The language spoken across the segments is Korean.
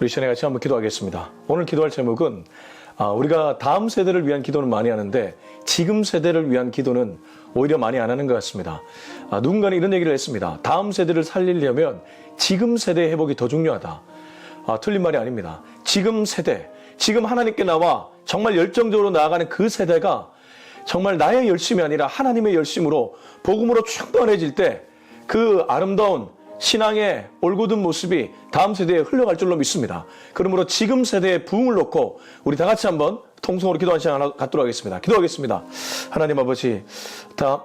우리 시간에 같이 한번 기도하겠습니다. 오늘 기도할 제목은 우리가 다음 세대를 위한 기도는 많이 하는데 지금 세대를 위한 기도는 오히려 많이 안 하는 것 같습니다. 누군가는 이런 얘기를 했습니다. 다음 세대를 살리려면 지금 세대의 회복이 더 중요하다. 틀린 말이 아닙니다. 지금 세대, 지금 하나님께 나와 정말 열정적으로 나아가는 그 세대가 정말 나의 열심이 아니라 하나님의 열심으로 복음으로 충만해질 때 그 아름다운 신앙의 올곧은 모습이 다음 세대에 흘러갈 줄로 믿습니다. 그러므로 지금 세대에 부흥을 놓고 우리 다 같이 한번 통성으로 기도하는 시간 갖도록 하겠습니다. 기도하겠습니다. 하나님 아버지,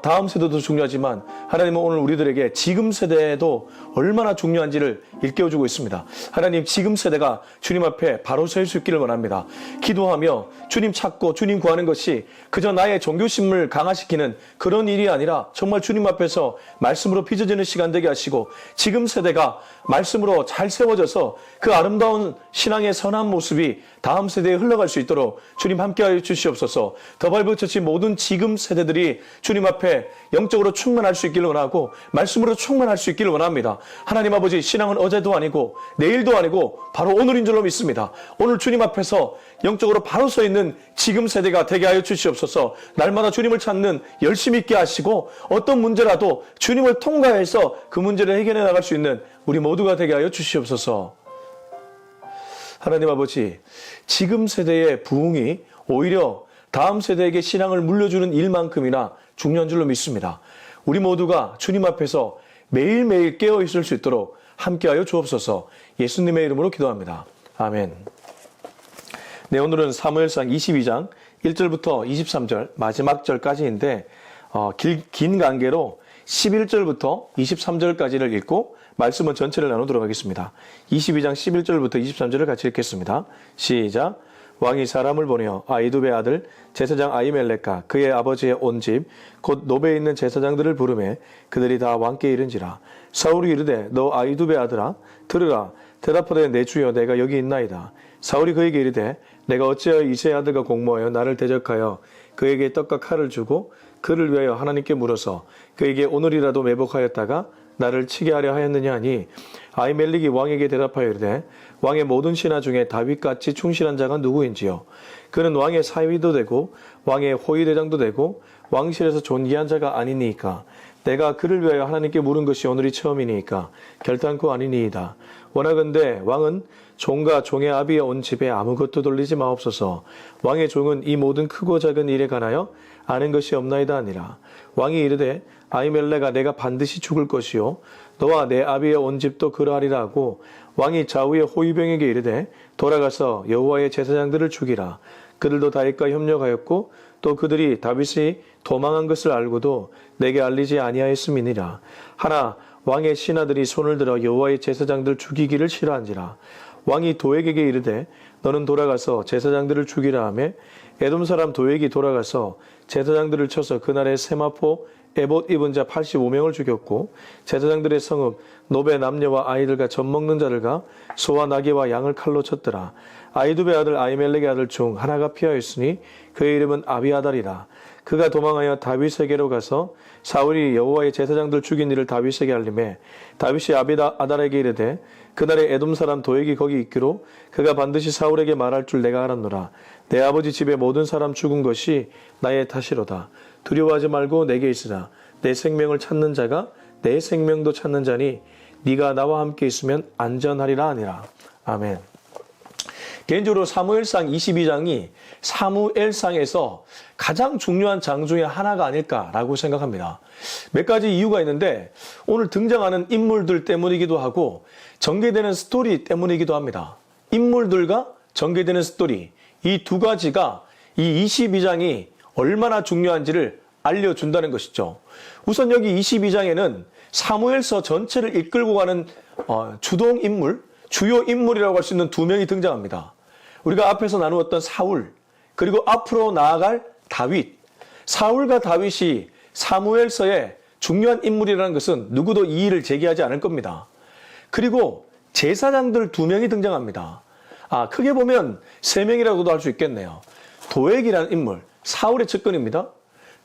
다음 세대도 중요하지만 하나님은 오늘 우리들에게 지금 세대도 얼마나 중요한지를 일깨워주고 있습니다. 하나님, 지금 세대가 주님 앞에 바로 설 수 있기를 원합니다. 기도하며 주님 찾고 주님 구하는 것이 그저 나의 종교심을 강화시키는 그런 일이 아니라 정말 주님 앞에서 말씀으로 빚어지는 시간 되게 하시고 지금 세대가 말씀으로 잘 세워져서 그 아름다운 신앙의 선한 모습이 다음 세대에 흘러갈 수 있도록 주님 함께하여 주시옵소서. 더발브처치 모든 지금 세대들이 주님 앞에 영적으로 충만할 수 있기를 원하고 말씀으로 충만할 수 있기를 원합니다. 하나님 아버지, 신앙은 어제도 아니고 내일도 아니고 바로 오늘인 줄로 믿습니다. 오늘 주님 앞에서 영적으로 바로 서 있는 지금 세대가 되게 하여 주시옵소서. 날마다 주님을 찾는 열심히 있게 하시고 어떤 문제라도 주님을 통과해서 그 문제를 해결해 나갈 수 있는 우리 모두가 되게 하여 주시옵소서. 하나님 아버지, 지금 세대의 부흥이 오히려 다음 세대에게 신앙을 물려주는 일만큼이나 중요한 줄로 믿습니다. 우리 모두가 주님 앞에서 매일매일 깨어있을 수 있도록 함께하여 주옵소서. 예수님의 이름으로 기도합니다. 아멘. 네, 오늘은 사무엘상 22장 1절부터 23절 마지막 절까지인데 긴 관계로 11절부터 23절까지를 읽고 말씀은 전체를 나누도록 하겠습니다. 22장 11절부터 23절을 같이 읽겠습니다. 시작. 왕이 사람을 보내어 아히두베의 아들 제사장 아히멜렉과 그의 아버지의 온 집 곧 노베에 있는 제사장들을 부르매 그들이 다 왕께 이른지라. 사울이 이르되 너 아히두베의 아들아 들으라. 대답하되 내 주여 내가 여기 있나이다. 사울이 그에게 이르되 내가 어찌하여 이새의 아들과 공모하여 나를 대적하여 그에게 떡과 칼을 주고 그를 위하여 하나님께 물어서 그에게 오늘이라도 매복하였다가 나를 치게 하려 하였느냐 하니 아히멜렉이 왕에게 대답하여 이르되 왕의 모든 신하 중에 다윗같이 충실한 자가 누구인지요. 그는 왕의 사위도 되고 왕의 호위대장도 되고 왕실에서 존귀한 자가 아니니이까. 내가 그를 위하여 하나님께 물은 것이 오늘이 처음이니이까 결단코 아니니이다. 원하건대 왕은 종과 종의 아비의 온 집에 아무것도 돌리지 마옵소서. 왕의 종은 이 모든 크고 작은 일에 관하여 아는 것이 없나이다 하니라. 왕이 이르되 아히멜렉아 내가 반드시 죽을 것이요 너와 내 아비의 온 집도 그러하리라 하고 왕이 좌우의 호위병에게 이르되 돌아가서 여호와의 제사장들을 죽이라. 그들도 다윗과 협력하였고 또 그들이 다윗이 도망한 것을 알고도 내게 알리지 아니하였음이니라. 하나 왕의 신하들이 손을 들어 여호와의 제사장들 죽이기를 싫어한지라. 왕이 도액에게 이르되 너는 돌아가서 제사장들을 죽이라 하며 에돔 사람 도액이 돌아가서 제사장들을 쳐서 그날의 세마포 에봇 입은 자 85명을 죽였고 제사장들의 성읍 노베 남녀와 아이들과 젖 먹는 자들과 소와 나귀와 양을 칼로 쳤더라. 아히두베 아들 아히멜렉의 아들 중 하나가 피하였으니 그의 이름은 아비아달이라. 그가 도망하여 다윗에게로 가서 사울이 여호와의 제사장들 죽인 일을 다윗에게 알림해 다윗이 아비아달에게 이르되 그날에 에돔 사람 도액이 거기 있기로 그가 반드시 사울에게 말할 줄 내가 알았노라. 내 아버지 집의 모든 사람 죽은 것이 나의 탓이로다. 두려워하지 말고 내게 있으라. 내 생명을 찾는 자가 내 생명도 찾는 자니 네가 나와 함께 있으면 안전하리라 하니라. 아멘. 개인적으로 사무엘상 22장이 사무엘상에서 가장 중요한 장 중에 하나가 아닐까라고 생각합니다. 몇 가지 이유가 있는데 오늘 등장하는 인물들 때문이기도 하고 전개되는 스토리 때문이기도 합니다. 인물들과 전개되는 스토리, 이 두 가지가 이 22장이 얼마나 중요한지를 알려준다는 것이죠. 우선 여기 22장에는 사무엘서 전체를 이끌고 가는 주동 인물, 주요 인물이라고 할 수 있는 두 명이 등장합니다. 우리가 앞에서 나누었던 사울, 그리고 앞으로 나아갈 다윗. 사울과 다윗이 사무엘서의 중요한 인물이라는 것은 누구도 이의를 제기하지 않을 겁니다. 그리고 제사장들 두 명이 등장합니다. 크게 보면 세 명이라고도 할 수 있겠네요. 도액이라는 인물, 사울의 측근입니다.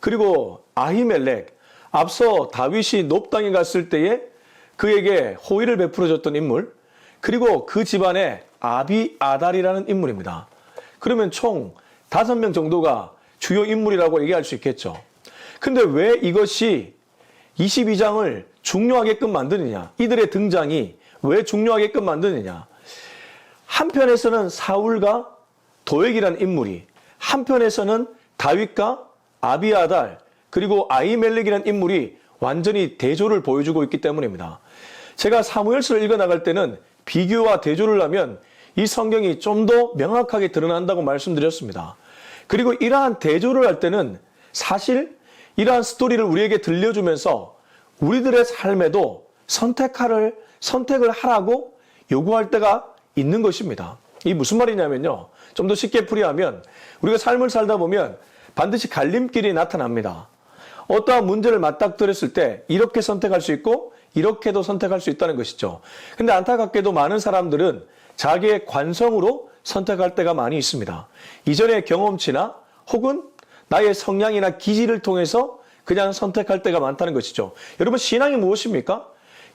그리고 아히멜렉, 앞서 다윗이 높당에 갔을 때에 그에게 호의를 베풀어줬던 인물, 그리고 그 집안에 아비아달이라는 인물입니다. 그러면 총 5명 정도가 주요 인물이라고 얘기할 수 있겠죠. 근데 왜 이것이 22장을 중요하게끔 만드느냐? 이들의 등장이 왜 중요하게끔 만드느냐? 한편에서는 사울과 도액이라는 인물이, 한편에서는 다윗과 아비아달 그리고 아히멜렉이라는 인물이 완전히 대조를 보여주고 있기 때문입니다. 제가 사무엘서를 읽어나갈 때는 비교와 대조를 하면 이 성경이 좀 더 명확하게 드러난다고 말씀드렸습니다. 그리고 이러한 대조를 할 때는 사실 이러한 스토리를 우리에게 들려주면서 우리들의 삶에도 선택을 하라고 요구할 때가 있는 것입니다. 이게 무슨 말이냐면요. 좀 더 쉽게 풀이하면 우리가 삶을 살다 보면 반드시 갈림길이 나타납니다. 어떠한 문제를 맞닥뜨렸을 때 이렇게 선택할 수 있고 이렇게도 선택할 수 있다는 것이죠. 근데 안타깝게도 많은 사람들은 자기의 관성으로 선택할 때가 많이 있습니다. 이전의 경험치나 혹은 나의 성향이나 기질을 통해서 그냥 선택할 때가 많다는 것이죠. 여러분, 신앙이 무엇입니까?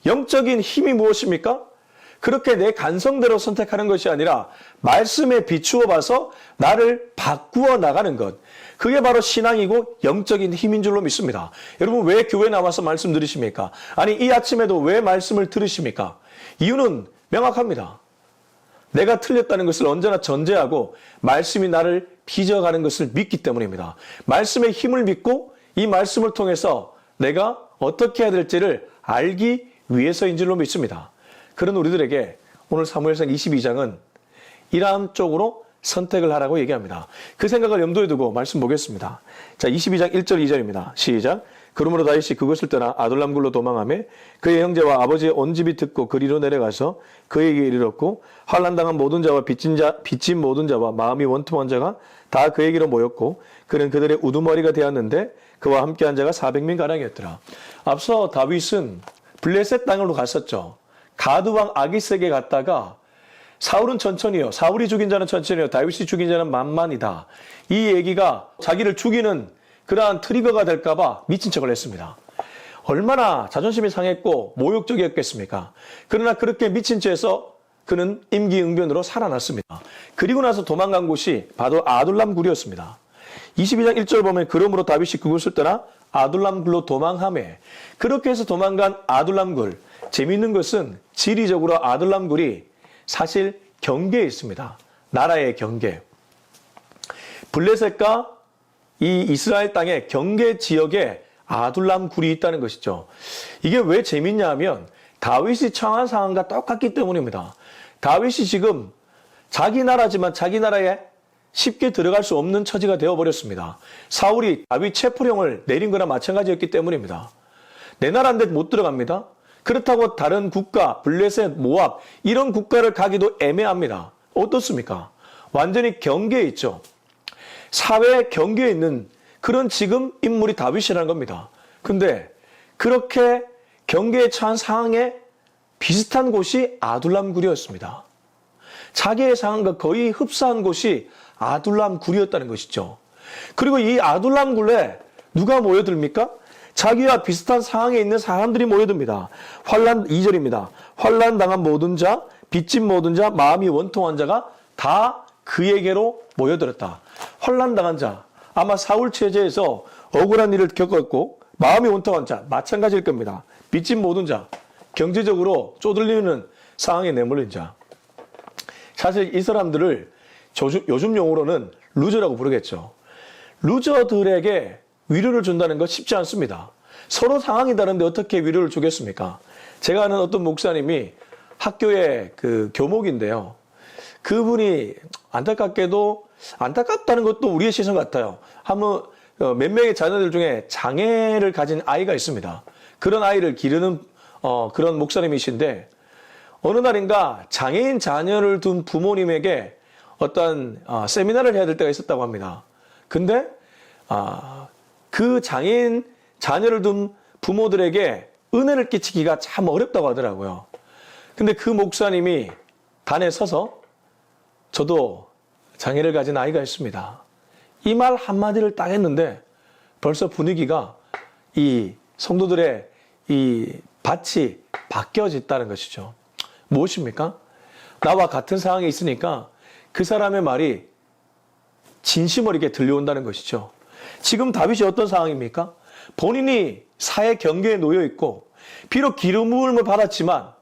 영적인 힘이 무엇입니까? 그렇게 내 간성대로 선택하는 것이 아니라 말씀에 비추어 봐서 나를 바꾸어 나가는 것. 그게 바로 신앙이고 영적인 힘인 줄로 믿습니다. 여러분, 왜 교회 나와서 말씀 들으십니까? 아니, 이 아침에도 왜 말씀을 들으십니까? 이유는 명확합니다. 내가 틀렸다는 것을 언제나 전제하고 말씀이 나를 빚어가는 것을 믿기 때문입니다. 말씀의 힘을 믿고 이 말씀을 통해서 내가 어떻게 해야 될지를 알기 위해서인 줄로 믿습니다. 그런 우리들에게 오늘 사무엘상 22장은 이러한 쪽으로 선택을 하라고 얘기합니다. 그 생각을 염두에 두고 말씀 보겠습니다. 자, 22장 1절 2절입니다. 시작. 그러므로 다윗이 그것을 떠나 아둘람굴로 도망하며 그의 형제와 아버지의 온 집이 듣고 그리로 내려가서 그에게 이르렀고 환난당한 모든 자와 빚진 모든 자와 마음이 원통한 자가 다 그에게로 모였고 그는 그들의 우두머리가 되었는데 그와 함께한 자가 400명 가량이었더라. 앞서 다윗은 블레셋 땅으로 갔었죠. 가드왕 아기스에게 갔다가 사울은 천천히요. 사울이 죽인 자는 천천히요. 다윗이 죽인 자는 만만이다. 이 얘기가 자기를 죽이는 그러한 트리거가 될까봐 미친 척을 했습니다. 얼마나 자존심이 상했고 모욕적이었겠습니까? 그러나 그렇게 미친 채에서 그는 임기응변으로 살아났습니다. 그리고 나서 도망간 곳이 바로 아둘람 굴이었습니다. 22장 1절 보면 그러므로 다윗이 그곳을 떠나 아둘람 굴로 도망하매 그렇게 해서 도망간 아둘람 굴. 재미있는 것은 지리적으로 아둘람 굴이 사실 경계에 있습니다. 나라의 경계. 블레셋과 이 이스라엘 땅의 경계 지역에 아둘람 굴이 있다는 것이죠. 이게 왜 재밌냐 하면 다윗이 처한 상황과 똑같기 때문입니다. 다윗이 지금 자기 나라지만 자기 나라에 쉽게 들어갈 수 없는 처지가 되어버렸습니다. 사울이 다윗 체포령을 내린 거나 마찬가지였기 때문입니다. 내 나라인데 못 들어갑니다. 그렇다고 다른 국가, 블레셋, 모압 이런 국가를 가기도 애매합니다. 어떻습니까? 완전히 경계에 있죠. 사회 경계에 있는 그런 지금 인물이 다윗이라는 겁니다. 근데 그렇게 경계에 처한 상황에 비슷한 곳이 아둘람 굴이었습니다. 자기의 상황과 거의 흡사한 곳이 아둘람 굴이었다는 것이죠. 그리고 이 아둘람 굴에 누가 모여듭니까? 자기와 비슷한 상황에 있는 사람들이 모여듭니다. 2절입니다. 환난 당한 모든 자, 빚진 모든 자, 마음이 원통한 자가 다 그에게로 모여들었다. 환난 당한 자, 아마 사울 체제에서 억울한 일을 겪었고 마음이 원통한 자, 마찬가지일 겁니다. 빚진 모든 자, 경제적으로 쪼들리는 상황에 내몰린 자. 사실 이 사람들을 요즘 용어로는 루저라고 부르겠죠. 루저들에게 위로를 준다는 것 쉽지 않습니다. 서로 상황이 다른데 어떻게 위로를 주겠습니까? 제가 아는 어떤 목사님이 학교의 그 교목인데요. 그분이 안타깝게도 안타깝다는 것도 우리의 시선 같아요. 한번 몇 명의 자녀들 중에 장애를 가진 아이가 있습니다. 그런 아이를 기르는 그런 목사님이신데 어느 날인가 장애인 자녀를 둔 부모님에게 어떤 세미나를 해야 될 때가 있었다고 합니다. 근데 그 장애인 자녀를 둔 부모들에게 은혜를 끼치기가 참 어렵다고 하더라고요. 근데 그 목사님이 단에 서서 저도 장애를 가진 아이가 있습니다. 이 말 한마디를 딱 했는데 벌써 분위기가 이 성도들의 이 밭이 바뀌어졌다는 것이죠. 무엇입니까? 나와 같은 상황에 있으니까 그 사람의 말이 진심으로 이렇게 들려온다는 것이죠. 지금 다윗이 어떤 상황입니까? 본인이 사회 경계에 놓여 있고 비록 기름 부음을 받았지만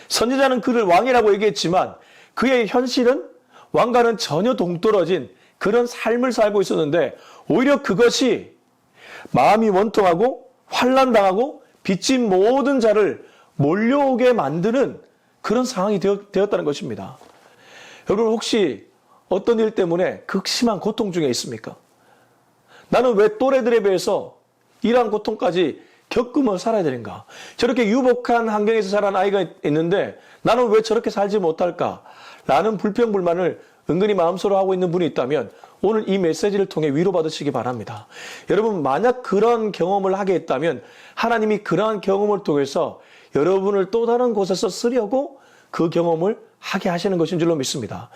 선지자는 그를 왕이라고 얘기했지만 그의 현실은 왕과는 전혀 동떨어진 그런 삶을 살고 있었는데 오히려 그것이 마음이 원통하고 환난당하고 빚진 모든 자를 몰려오게 만드는 그런 상황이 되었다는 것입니다. 여러분 혹시 어떤 일 때문에 극심한 고통 중에 있습니까? 나는 왜 또래들에 비해서 이러한 고통까지 겪으며 살아야 되는가? 저렇게 유복한 환경에서 자란 아이가 있는데 나는 왜 저렇게 살지 못할까? 라는 불평불만을 은근히 마음속으로 하고 있는 분이 있다면 오늘 이 메시지를 통해 위로받으시기 바랍니다. 여러분 만약 그런 경험을 하게 했다면 하나님이 그러한 경험을 통해서 여러분을 또 다른 곳에서 쓰려고 그 경험을 하게 하시는 것인 줄로 믿습니다.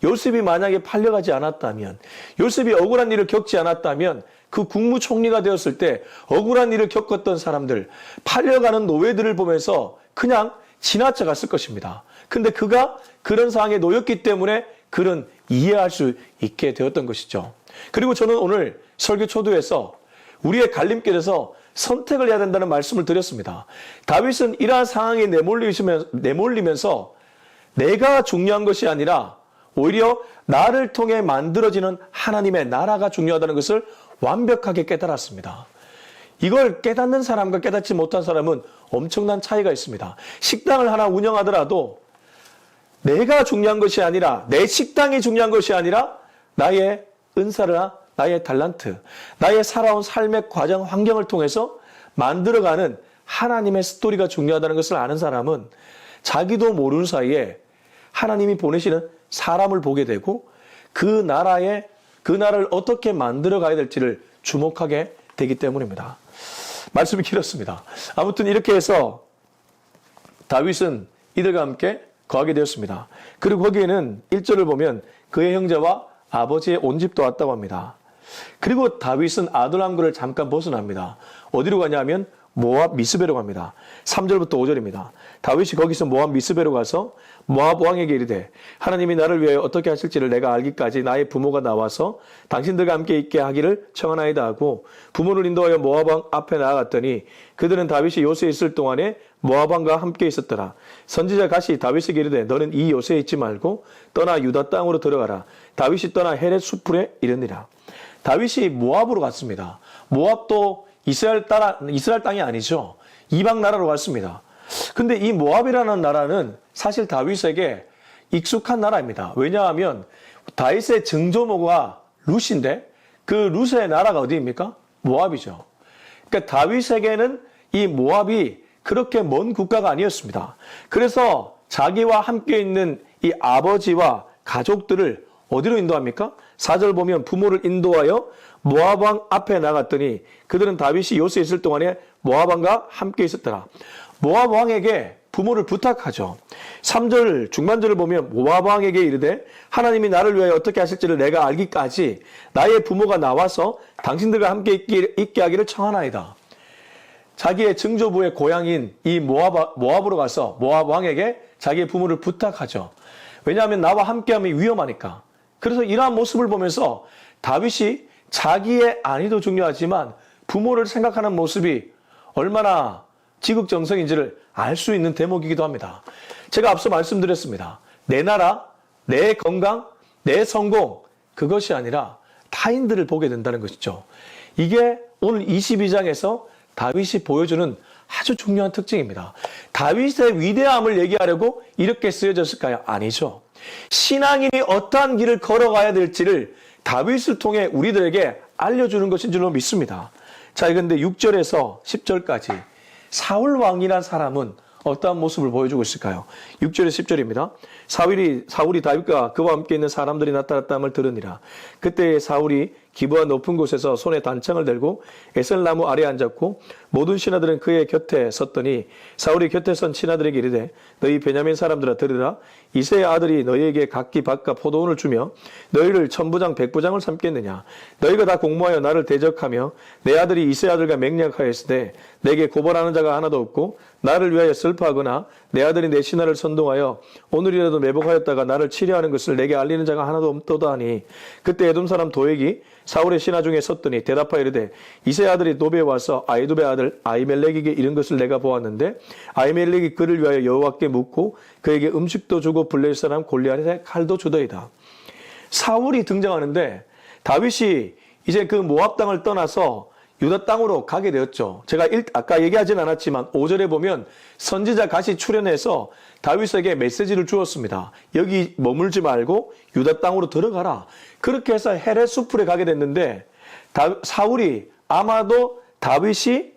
요셉이 만약에 팔려가지 않았다면, 요셉이 억울한 일을 겪지 않았다면 그 국무총리가 되었을 때 억울한 일을 겪었던 사람들, 팔려가는 노예들을 보면서 그냥 지나쳐갔을 것입니다. 근데 그가 그런 상황에 놓였기 때문에 그는 이해할 수 있게 되었던 것이죠. 그리고 저는 오늘 설교 초두에서 우리의 갈림길에서 선택을 해야 된다는 말씀을 드렸습니다. 다윗은 이러한 상황에 내몰리면서 내가 중요한 것이 아니라 오히려 나를 통해 만들어지는 하나님의 나라가 중요하다는 것을 완벽하게 깨달았습니다. 이걸 깨닫는 사람과 깨닫지 못한 사람은 엄청난 차이가 있습니다. 식당을 하나 운영하더라도 내가 중요한 것이 아니라 내 식당이 중요한 것이 아니라 나의 은사나 나의 달란트, 나의 살아온 삶의 과정, 환경을 통해서 만들어가는 하나님의 스토리가 중요하다는 것을 아는 사람은 자기도 모르는 사이에 하나님이 보내시는 사람을 보게 되고 그 나라를 어떻게 만들어 가야 될지를 주목하게 되기 때문입니다. 말씀이 길었습니다. 아무튼 이렇게 해서 다윗은 이들과 함께 거하게 되었습니다. 그리고 거기에는 1절을 보면 그의 형제와 아버지의 온 집도 왔다고 합니다. 그리고 다윗은 아둘람굴을 잠깐 벗어납니다. 어디로 가냐면 모압 미스베로 갑니다. 3절부터 5절입니다. 다윗이 거기서 모압 미스베로 가서 모압 왕에게 이르되 하나님이 나를 위하여 어떻게 하실지를 내가 알기까지 나의 부모가 나와서 당신들과 함께 있게 하기를 청하나이다 하고 부모를 인도하여 모압 왕 앞에 나아갔더니 그들은 다윗이 요새에 있을 동안에 모압 왕과 함께 있었더라. 선지자 갓이 다윗에게 이르되 너는 이 요새에 있지 말고 떠나 유다 땅으로 들어가라. 다윗이 떠나 헤렛 수풀에 이르니라. 다윗이 모압으로 갔습니다. 모압도 이스라엘 땅이 아니죠. 이방 나라로 갔습니다. 근데 이 모압이라는 나라는 사실 다윗에게 익숙한 나라입니다. 왜냐하면 다윗의 증조모가 룻인데 그 룻의 나라가 어디입니까? 모압이죠. 그러니까 다윗에게는 이 모압이 그렇게 먼 국가가 아니었습니다. 그래서 자기와 함께 있는 이 아버지와 가족들을 어디로 인도합니까? 4절 보면 부모를 인도하여 모압 왕 앞에 나갔더니 그들은 다윗이 요새에 있을 동안에 모압 왕과 함께 있었더라. 모압 왕에게 부모를 부탁하죠. 3절 중반절을 보면 모압 왕에게 이르되 하나님이 나를 위하여 어떻게 하실지를 내가 알기까지 나의 부모가 나와서 당신들과 함께 있게 하기를 청하나이다. 자기의 증조부의 고향인 이 모압으로 가서 모압 왕에게 자기의 부모를 부탁하죠. 왜냐하면 나와 함께하면 위험하니까. 그래서 이러한 모습을 보면서 다윗이 자기의 안위도 중요하지만 부모를 생각하는 모습이 얼마나 지극정성인지를 알 수 있는 대목이기도 합니다. 제가 앞서 말씀드렸습니다. 내 나라, 내 건강, 내 성공 그것이 아니라 타인들을 보게 된다는 것이죠. 이게 오늘 22장에서 다윗이 보여주는 아주 중요한 특징입니다. 다윗의 위대함을 얘기하려고 이렇게 쓰여졌을까요? 아니죠. 신앙인이 어떠한 길을 걸어가야 될지를 다윗을 통해 우리들에게 알려주는 것인 줄로 믿습니다. 자, 그런데 6절에서 10절까지 사울 왕이란 사람은 어떠한 모습을 보여주고 있을까요? 6절에서 10절입니다. 사울이 다윗과 그와 함께 있는 사람들이 나타났다함을 들으니라. 그때 사울이 기브아 높은 곳에서 손에 단창을 들고 에셀나무 아래에 앉았고 모든 신하들은 그의 곁에 섰더니 사울이 곁에 선 신하들에게 이르되 너희 베냐민 사람들아 들으라 이새의 아들이 너희에게 각기 밥과 포도원을 주며 너희를 천부장 백부장을 삼겠느냐 너희가 다 공모하여 나를 대적하며 내 아들이 이새의 아들과 맹약하였으되 내게 고발하는 자가 하나도 없고 나를 위하여 슬퍼하거나 내 아들이 내 신하를 선동하여 오늘이라도 매복하였다가 나를 치려하는 것을 내게 알리는 자가 하나도 없도다 하니 그때 에돔 사람 도액이 사울의 신하 중에 섰더니 대답하여 이르되 이새의 아들이 노베에 와서 아이두베 아들 아히멜렉에게 이른 것을 내가 보았는데 아히멜렉이 그를 위하여 여호와께 묻고 그에게 음식도 주고 블레셋 사람 골리앗의 칼도 주더이다. 사울이 등장하는데 다윗이 이제 그 모압 땅을 떠나서 유다 땅으로 가게 되었죠. 제가 아까 얘기하진 않았지만 5절에 보면 선지자 갓이 출현해서 다윗에게 메시지를 주었습니다. 여기 머물지 말고 유다 땅으로 들어가라. 그렇게 해서 헤렛 수풀에 가게 됐는데 사울이 아마도 다윗이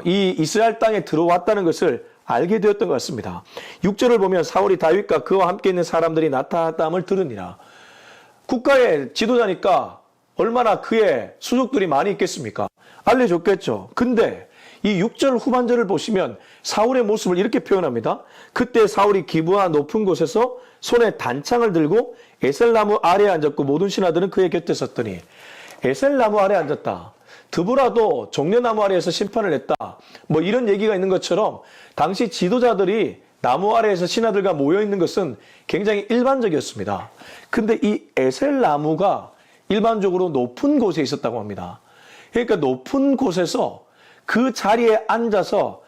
이 이스라엘 땅에 들어왔다는 것을 알게 되었던 것 같습니다. 6절을 보면 사울이 다윗과 그와 함께 있는 사람들이 나타났다함을 들으니라. 국가의 지도자니까 얼마나 그의 수족들이 많이 있겠습니까? 알려줬겠죠. 근데 이 6절 후반절을 보시면 사울의 모습을 이렇게 표현합니다. 그때 사울이 기브아 높은 곳에서 손에 단창을 들고 에셀나무 아래에 앉았고 모든 신하들은 그의 곁에 섰더니 에셀나무 아래에 앉았다. 드보라도 종려나무 아래에서 심판을 했다. 뭐 이런 얘기가 있는 것처럼 당시 지도자들이 나무 아래에서 신하들과 모여 있는 것은 굉장히 일반적이었습니다. 근데 이 에셀나무가 일반적으로 높은 곳에 있었다고 합니다. 그러니까 높은 곳에서 그 자리에 앉아서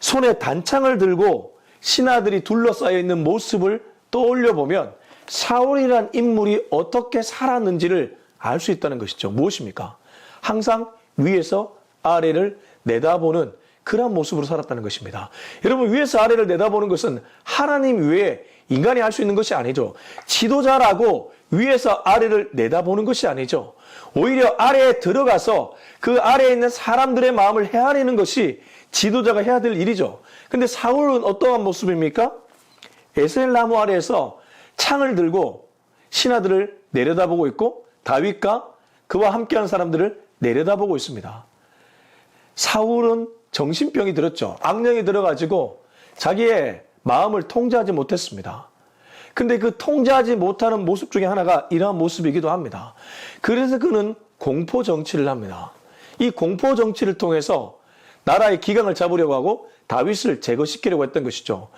손에 단창을 들고 신하들이 둘러싸여 있는 모습을 떠올려 보면 사울이란 인물이 어떻게 살았는지를 알 수 있다는 것이죠. 무엇입니까? 항상 위에서 아래를 내다보는 그런 모습으로 살았다는 것입니다. 여러분, 위에서 아래를 내다보는 것은 하나님 외에 인간이 할 수 있는 것이 아니죠. 지도자라고 위에서 아래를 내다보는 것이 아니죠. 오히려 아래에 들어가서 그 아래에 있는 사람들의 마음을 헤아리는 것이 지도자가 해야 될 일이죠. 근데 사울은 어떠한 모습입니까? 에셀나무 아래에서 창을 들고 신하들을 내려다보고 있고 다윗과 그와 함께한 사람들을 내려다보고 있습니다. 사울은 정신병이 들었죠. 악령이 들어가지고 자기의 마음을 통제하지 못했습니다. 근데 그 통제하지 못하는 모습 중에 하나가 이러한 모습이기도 합니다. 그래서 그는 공포 정치를 합니다. 이 공포 정치를 통해서 나라의 기강을 잡으려고 하고 다윗을 제거시키려고 했던 것이죠.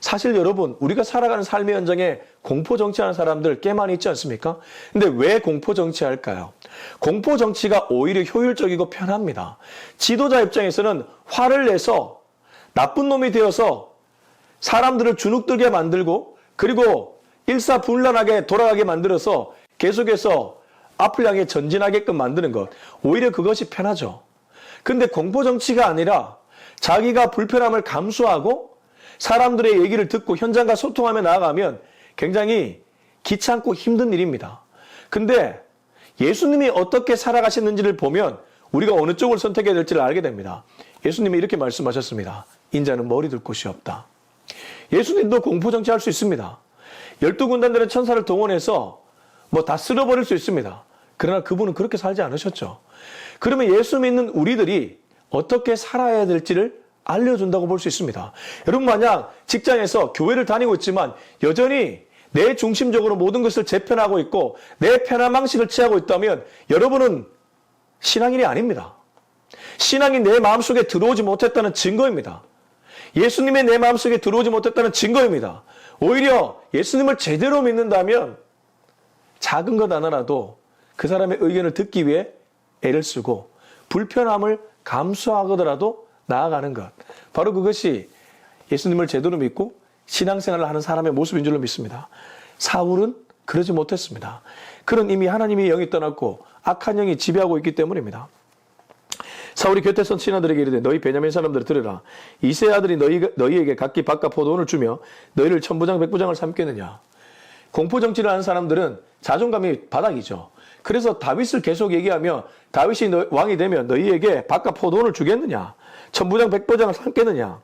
사실 여러분, 우리가 살아가는 삶의 현장에 공포 정치하는 사람들 꽤 많이 있지 않습니까? 근데 왜 공포 정치할까요? 공포 정치가 오히려 효율적이고 편합니다. 지도자 입장에서는 화를 내서 나쁜 놈이 되어서 사람들을 주눅들게 만들고 그리고 일사불란하게 돌아가게 만들어서 계속해서 앞을 향해 전진하게끔 만드는 것. 오히려 그것이 편하죠. 근데 공포 정치가 아니라 자기가 불편함을 감수하고 사람들의 얘기를 듣고 현장과 소통하며 나아가면 굉장히 귀찮고 힘든 일입니다. 근데 예수님이 어떻게 살아가셨는지를 보면 우리가 어느 쪽을 선택해야 될지를 알게 됩니다. 예수님이 이렇게 말씀하셨습니다. 인자는 머리 둘 곳이 없다. 예수님도 공포 정치할 수 있습니다. 12군단들의 천사를 동원해서 뭐 다 쓸어버릴 수 있습니다. 그러나 그분은 그렇게 살지 않으셨죠. 그러면 예수 믿는 우리들이 어떻게 살아야 될지를 알려준다고 볼 수 있습니다. 여러분, 만약 직장에서 교회를 다니고 있지만 여전히 내 중심적으로 모든 것을 재편하고 있고 내 편한 방식을 취하고 있다면 여러분은 신앙인이 아닙니다. 신앙이 내 마음속에 들어오지 못했다는 증거입니다. 예수님이 내 마음속에 들어오지 못했다는 증거입니다. 오히려 예수님을 제대로 믿는다면 작은 것 하나라도 그 사람의 의견을 듣기 위해 애를 쓰고 불편함을 감수하더라도 나아가는 것. 바로 그것이 예수님을 제대로 믿고 신앙생활을 하는 사람의 모습인 줄로 믿습니다. 사울은 그러지 못했습니다. 그는 이미 하나님의 영이 떠났고 악한 영이 지배하고 있기 때문입니다. 사울이 곁에 선 신하들에게 이르되 너희 베냐민 사람들을 들으라. 이새의 아들이 너희에게 각기 밥과 포도원을 주며 너희를 천부장 백부장을 삼겠느냐. 공포 정치를 하는 사람들은 자존감이 바닥이죠. 그래서 다윗을 계속 얘기하며 다윗이 왕이 되면 너희에게 밥과 포도원을 주겠느냐. 천부장 백부장을 삼겠느냐.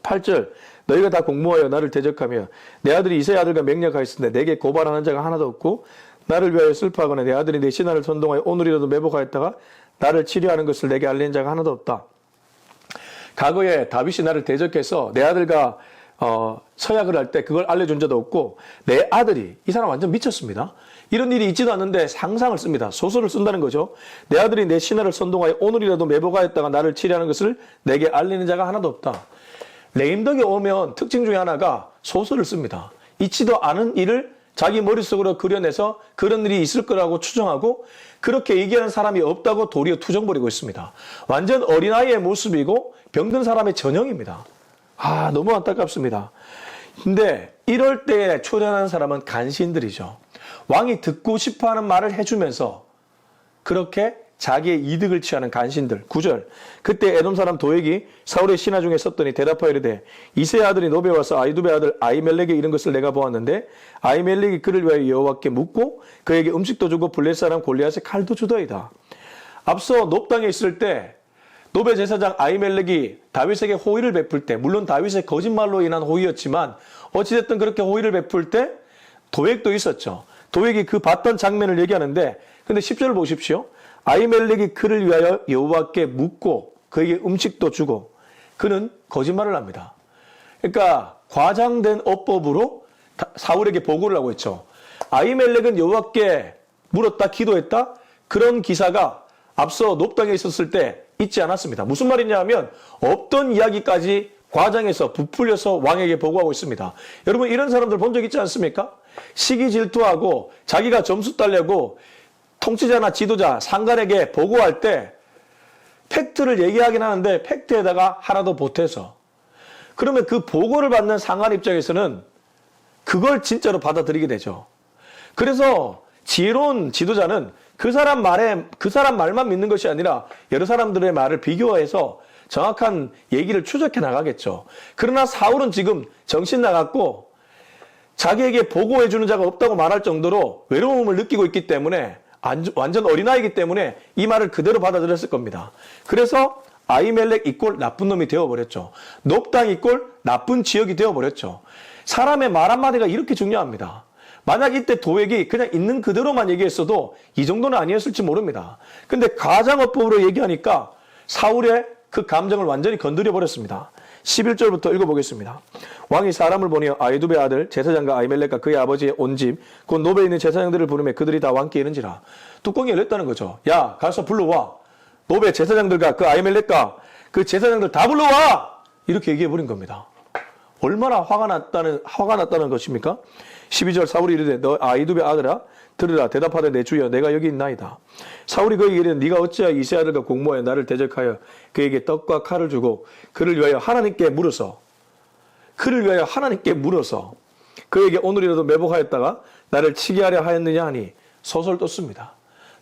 8절 너희가 다 공모하여 나를 대적하며 내 아들이 이새의 아들과 맹약하였으되 내게 고발하는 자가 하나도 없고 나를 위하여 슬퍼하거나 내 아들이 내 신하를 선동하여 오늘이라도 매복하였다가 나를 치료하는 것을 내게 알리는 자가 하나도 없다. 과거에 다윗이 나를 대적해서 내 아들과 서약을 할 때 그걸 알려준 자도 없고 내 아들이, 이 사람 완전 미쳤습니다. 이런 일이 있지도 않는데 상상을 씁니다. 소설을 쓴다는 거죠. 내 아들이 내 신하를 선동하여 오늘이라도 매복하였다가 나를 치료하는 것을 내게 알리는 자가 하나도 없다. 레임덕에 오면 특징 중에 하나가 소설을 씁니다. 있지도 않은 일을 자기 머릿속으로 그려내서 그런 일이 있을 거라고 추정하고 그렇게 얘기하는 사람이 없다고 도리어 투정 부리고 있습니다. 완전 어린아이의 모습이고 병든 사람의 전형입니다. 너무 안타깝습니다. 근데 이럴 때 초연하는 사람은 간신들이죠. 왕이 듣고 싶어하는 말을 해주면서 그렇게 자기의 이득을 취하는 간신들. 9절. 그때 에돔 사람 도액이 사울의 신하 중에 썼더니 대답하여 이르되 이새의 아들이 노베 와서 아이두베 아들 아히멜렉에 이른 것을 내가 보았는데 아히멜렉이 그를 위하여 여호와께 묻고 그에게 음식도 주고 블레셋 사람 골리앗에 칼도 주더이다. 앞서 놉당에 있을 때 노베 제사장 아히멜렉이 다윗에게 호의를 베풀 때, 물론 다윗의 거짓말로 인한 호의였지만 어찌됐든 그렇게 호의를 베풀 때 도액도 있었죠. 도액이 그 봤던 장면을 얘기하는데, 근데 10절을 보십시오. 아히멜렉이 그를 위하여 여호와께 묻고 그에게 음식도 주고 그는 거짓말을 합니다. 그러니까 과장된 어법으로 사울에게 보고를 하고 있죠. 아히멜렉은 여호와께 물었다, 기도했다. 그런 기사가 앞서 놉당에 있었을 때 있지 않았습니다. 무슨 말이냐 하면 없던 이야기까지 과장해서 부풀려서 왕에게 보고하고 있습니다. 여러분 이런 사람들 본 적 있지 않습니까? 시기 질투하고 자기가 점수 따려고 통치자나 지도자, 상관에게 보고할 때 팩트를 얘기하긴 하는데 팩트에다가 하나도 보태서 그러면 그 보고를 받는 상관 입장에서는 그걸 진짜로 받아들이게 되죠. 그래서 지혜로운 지도자는 그 사람 말만 믿는 것이 아니라 여러 사람들의 말을 비교해서 정확한 얘기를 추적해 나가겠죠. 그러나 사울은 지금 정신 나갔고 자기에게 보고해 주는 자가 없다고 말할 정도로 외로움을 느끼고 있기 때문에 완전 어린아이기 때문에 이 말을 그대로 받아들였을 겁니다. 그래서 아히멜렉 이꼴 나쁜 놈이 되어버렸죠. 놉당 이꼴 나쁜 지역이 되어버렸죠. 사람의 말 한마디가 이렇게 중요합니다. 만약 이때 도액이 그냥 있는 그대로만 얘기했어도 이 정도는 아니었을지 모릅니다. 근데 가장어법으로 얘기하니까 사울의 그 감정을 완전히 건드려 버렸습니다. 11절부터 읽어보겠습니다. 왕이 사람을 보내어 아히두베 아들 제사장과 아히멜렉과 그의 아버지의 온 집 곧 노베에 있는 제사장들을 부르며 그들이 다 왕께 이른지라. 뚜껑이 열렸다는 거죠. 야, 가서 불러와. 노베 제사장들과 그 아히멜렉과 그 제사장들 다 불러와. 이렇게 얘기해 버린 겁니다. 얼마나 화가 났다는 것입니까? 12절 사울이 이르되 너 아히두베 아들아 들으라. 대답하되 내 주여 내가 여기 있나이다. 사울이 그에게 이르되 네가 어찌하여 이새 아들과 공모하여 나를 대적하여 그에게 떡과 칼을 주고 그를 위하여 하나님께 물어서 그에게 오늘이라도 매복하였다가 나를 치게 하려 하였느냐 하니 소설 또 씁니다.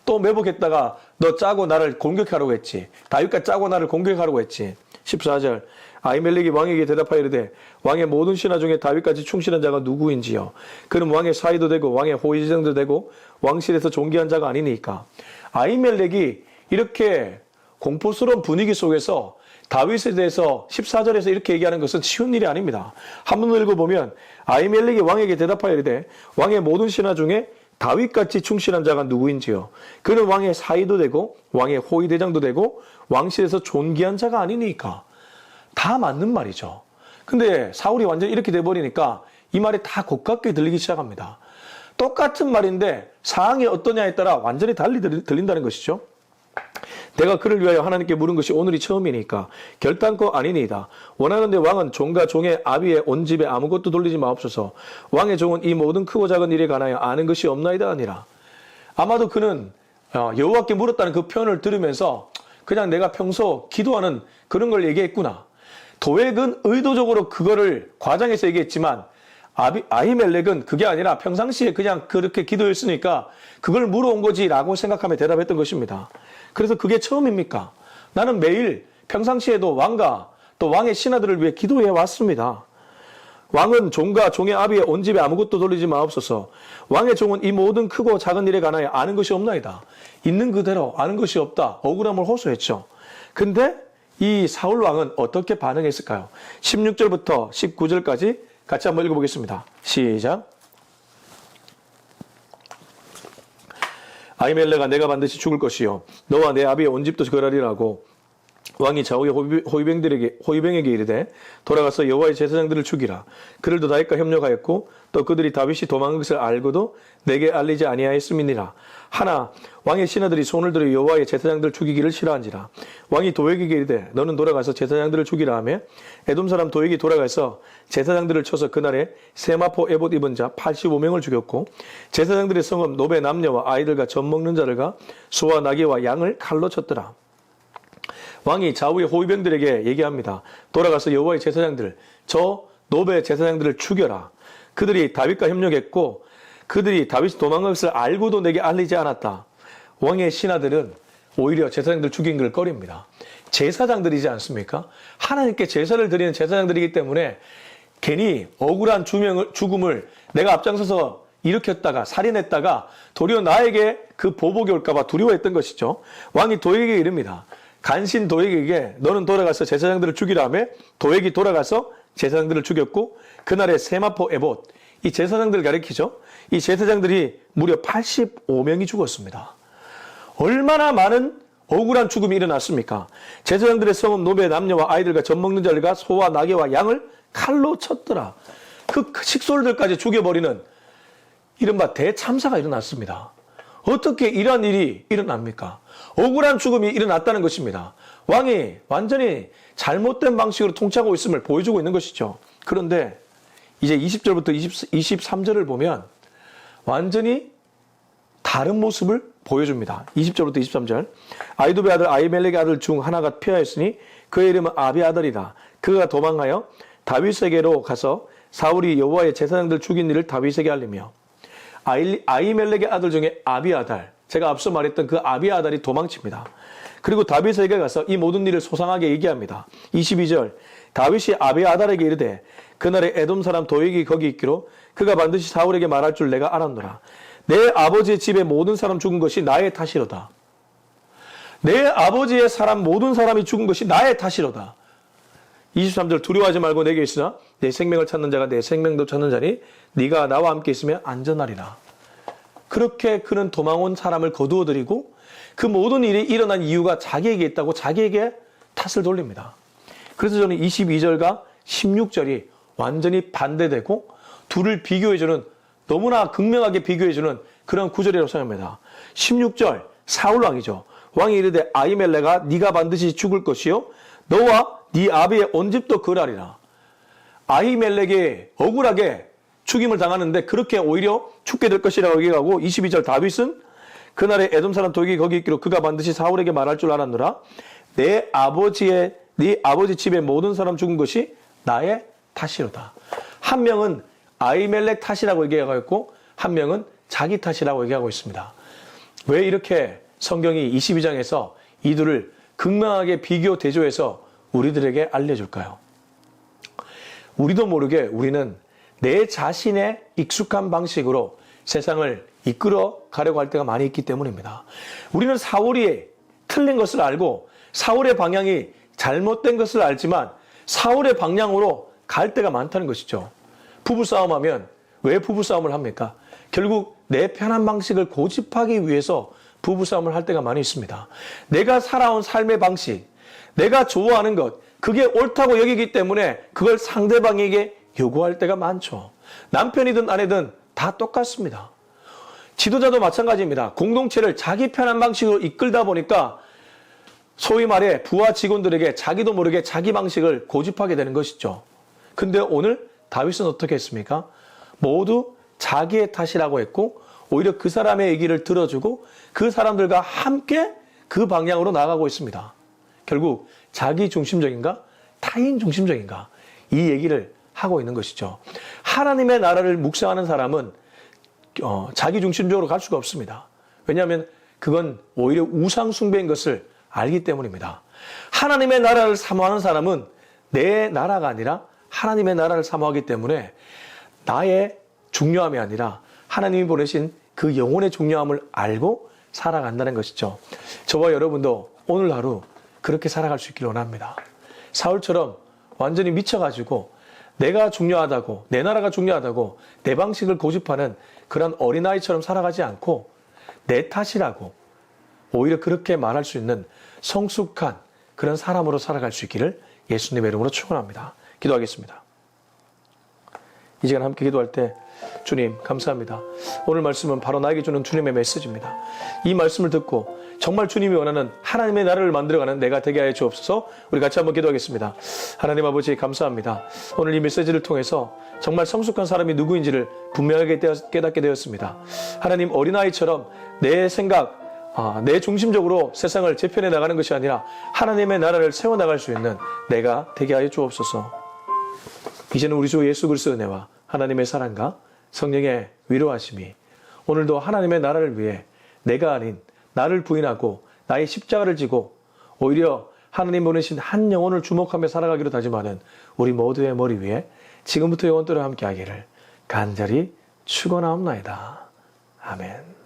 또 매복했다가 너 짜고 나를 공격하려고 했지. 다윗과 짜고 나를 공격하려고 했지. 14절 아히멜렉이 왕에게 대답하여 이르되 왕의 모든 신하 중에 다윗같이 충실한 자가 누구인지요. 그는 왕의 사이도 되고 왕의 호의제장도 되고 왕실에서 존귀한 자가 아니니까. 아히멜렉이 이렇게 공포스러운 분위기 속에서 다윗에 대해서 14절에서 이렇게 얘기하는 것은 쉬운 일이 아닙니다. 한번 읽어보면 아히멜렉이 왕에게 대답하여 이르되 왕의 모든 신하 중에 다윗같이 충실한 자가 누구인지요. 그는 왕의 사이도 되고 왕의 호위대장도 되고 왕실에서 존귀한 자가 아니니까. 다 맞는 말이죠. 근데 사울이 완전 이렇게 돼버리니까 이 말이 다 고깝게 들리기 시작합니다. 똑같은 말인데 상황이 어떠냐에 따라 완전히 달리 들린다는 것이죠. 내가 그를 위하여 하나님께 물은 것이 오늘이 처음이니까 결단코 아니니이다. 원하는데 왕은 종과 종의 아비의 온 집에 아무것도 돌리지 마옵소서. 왕의 종은 이 모든 크고 작은 일에 관하여 아는 것이 없나이다 아니라. 아마도 그는 여호와께 물었다는 그 표현을 들으면서 그냥 내가 평소 기도하는 그런 걸 얘기했구나. 도액은 의도적으로 그거를 과장해서 얘기했지만 아히멜렉은 그게 아니라 평상시에 그냥 그렇게 기도했으니까 그걸 물어온 거지라고 생각하며 대답했던 것입니다. 그래서 그게 처음입니까? 나는 매일 평상시에도 왕과 또 왕의 신하들을 위해 기도해 왔습니다. 왕은 종과 종의 아비의 온 집에 아무것도 돌리지 마옵소서. 왕의 종은 이 모든 크고 작은 일에 관하여 아는 것이 없나이다. 있는 그대로 아는 것이 없다. 억울함을 호소했죠. 근데 이 사울 왕은 어떻게 반응했을까요? 16절부터 19절까지 같이 한번 읽어보겠습니다. 시작. 아히멜렉아 내가 반드시 죽을 것이요 너와 내 아비의 온 집도 그러리라고 왕이 좌우의 호위병에게 이르되 돌아가서 여호와의 제사장들을 죽이라. 그들도 다윗과 협력하였고 또 그들이 다윗이 도망한 것을 알고도 내게 알리지 아니하였음이니라. 하나 왕의 신하들이 손을 들어 여호와의 제사장들을 죽이기를 싫어한지라. 왕이 도액에게 이르되 너는 돌아가서 제사장들을 죽이라 하며 에돔 사람 도액이 돌아가서 제사장들을 쳐서 그날에 세마포 에봇 입은 자 85명을 죽였고 제사장들의 성읍 노베 남녀와 아이들과 젖 먹는 자들과 소와 나귀와 양을 칼로 쳤더라. 왕이 좌우의 호위병들에게 얘기합니다. 돌아가서 여호와의 제사장들, 저 노베 제사장들을 죽여라. 그들이 다윗과 협력했고 그들이 다윗이 도망간 것을 알고도 내게 알리지 않았다. 왕의 신하들은 오히려 제사장들 죽인 걸 꺼립니다. 제사장들이지 않습니까? 하나님께 제사를 드리는 제사장들이기 때문에 괜히 억울한 죽음을 내가 앞장서서 일으켰다가 살인했다가 도리어 나에게 그 보복이 올까봐 두려워했던 것이죠. 왕이 도액에게 이릅니다. 간신 도액에게 너는 돌아가서 제사장들을 죽이라 하며 도액이 돌아가서 제사장들을 죽였고 그날의 세마포 에봇 이 제사장들을 가리키죠. 이 제사장들이 무려 85명이 죽었습니다. 얼마나 많은 억울한 죽음이 일어났습니까? 제사장들의 성읍 노베 남녀와 아이들과 젖 먹는 자들과 소와 나귀와 양을 칼로 쳤더라. 그 식솔들까지 죽여버리는 이른바 대참사가 일어났습니다. 어떻게 이러한 일이 일어납니까? 억울한 죽음이 일어났다는 것입니다. 왕이 완전히 잘못된 방식으로 통치하고 있음을 보여주고 있는 것이죠. 그런데 이제 20절부터 23절을 보면 완전히 다른 모습을 보여줍니다. 20절부터 23절. 아이도베 아들 아히멜렉의 아들 중 하나가 피하였으니 그의 이름은 아비아달이라. 그가 도망하여 다윗에게로 가서 사울이 여호와의 제사장들 죽인 일을 다윗에게 알리며 아히멜렉의 아들 중에 아비아달, 제가 앞서 말했던 그 아비아달이 도망칩니다. 그리고 다윗에게 가서 이 모든 일을 소상하게 얘기합니다. 22절 다윗이 아비아달에게 이르되 그날에 에돔 사람 도액이 거기 있기로 그가 반드시 사울에게 말할 줄 내가 알았노라. 내 아버지의 집에 모든 사람 죽은 것이 나의 탓이로다. 내 아버지의 사람 모든 사람이 죽은 것이 나의 탓이로다. 23절 두려워하지 말고 내게 있으나 내 생명을 찾는 자가 내 생명도 찾는 자니 네가 나와 함께 있으면 안전하리라. 그렇게 그는 도망 온 사람을 거두어들이고 그 모든 일이 일어난 이유가 자기에게 있다고 자기에게 탓을 돌립니다. 그래서 저는 22절과 16절이 완전히 반대되고 둘을 비교해주는 너무나 극명하게 비교해주는 그런 구절이라고 생각합니다. 16절 사울왕이죠. 왕이 이르되 아히멜렉아 네가 반드시 죽을 것이요 너와 네 아비의 온 집도 그러하리라. 아히멜렉이 억울하게 죽임을 당하는데 그렇게 오히려 죽게 될 것이라고 얘기하고 22절 다윗은 그날에 에돔 사람 도액이 거기 있기로 그가 반드시 사울에게 말할 줄 알았노라. 네 아버지 집의 모든 사람 죽은 것이 나의 탓이로다. 한 명은 아히멜렉 탓이라고 얘기하고 있고 한 명은 자기 탓이라고 얘기하고 있습니다. 왜 이렇게 성경이 22장에서 이 둘을 극명하게 비교 대조해서 우리들에게 알려줄까요? 우리도 모르게 우리는 내 자신의 익숙한 방식으로 세상을 이끌어 가려고 할 때가 많이 있기 때문입니다. 우리는 사울이 틀린 것을 알고 사울의 방향이 잘못된 것을 알지만 사울의 방향으로 갈 때가 많다는 것이죠. 부부싸움하면 왜 부부싸움을 합니까? 결국 내 편한 방식을 고집하기 위해서 부부싸움을 할 때가 많이 있습니다. 내가 살아온 삶의 방식, 내가 좋아하는 것, 그게 옳다고 여기기 때문에 그걸 상대방에게 요구할 때가 많죠. 남편이든 아내든 다 똑같습니다. 지도자도 마찬가지입니다. 공동체를 자기 편한 방식으로 이끌다 보니까 소위 말해 부하 직원들에게 자기도 모르게 자기 방식을 고집하게 되는 것이죠. 근데 오늘 다윗은 어떻게 했습니까? 모두 자기의 탓이라고 했고 오히려 그 사람의 얘기를 들어주고 그 사람들과 함께 그 방향으로 나가고 있습니다. 결국 자기 중심적인가? 타인 중심적인가? 이 얘기를 하고 있는 것이죠. 하나님의 나라를 묵상하는 사람은 자기 중심적으로 갈 수가 없습니다. 왜냐하면 그건 오히려 우상 숭배인 것을 알기 때문입니다. 하나님의 나라를 사모하는 사람은 내 나라가 아니라 하나님의 나라를 사모하기 때문에 나의 중요함이 아니라 하나님이 보내신 그 영혼의 중요함을 알고 살아간다는 것이죠. 저와 여러분도 오늘 하루 그렇게 살아갈 수 있기를 원합니다. 사울처럼 완전히 미쳐가지고 내가 중요하다고, 내 나라가 중요하다고 내 방식을 고집하는 그런 어린아이처럼 살아가지 않고 내 탓이라고 오히려 그렇게 말할 수 있는 성숙한 그런 사람으로 살아갈 수 있기를 예수님의 이름으로 축원합니다. 기도하겠습니다. 이 시간 함께 기도할 때 주님 감사합니다. 오늘 말씀은 바로 나에게 주는 주님의 메시지입니다. 이 말씀을 듣고 정말 주님이 원하는 하나님의 나라를 만들어가는 내가 되게 하여 주옵소서. 우리 같이 한번 기도하겠습니다. 하나님 아버지 감사합니다. 오늘 이 메시지를 통해서 정말 성숙한 사람이 누구인지를 분명하게 깨닫게 되었습니다. 하나님 어린아이처럼 내 생각, 내 중심적으로 세상을 재편해 나가는 것이 아니라 하나님의 나라를 세워나갈 수 있는 내가 되게 하여 주옵소서. 이제는 우리 주 예수 그리스도의 은혜와 하나님의 사랑과 성령의 위로하심이 오늘도 하나님의 나라를 위해 내가 아닌 나를 부인하고 나의 십자가를 지고 오히려 하나님 보내신 한 영혼을 주목하며 살아가기로 다짐하는 우리 모두의 머리 위에 지금부터 영원토록 함께 하기를 간절히 축원하옵나이다. 아멘.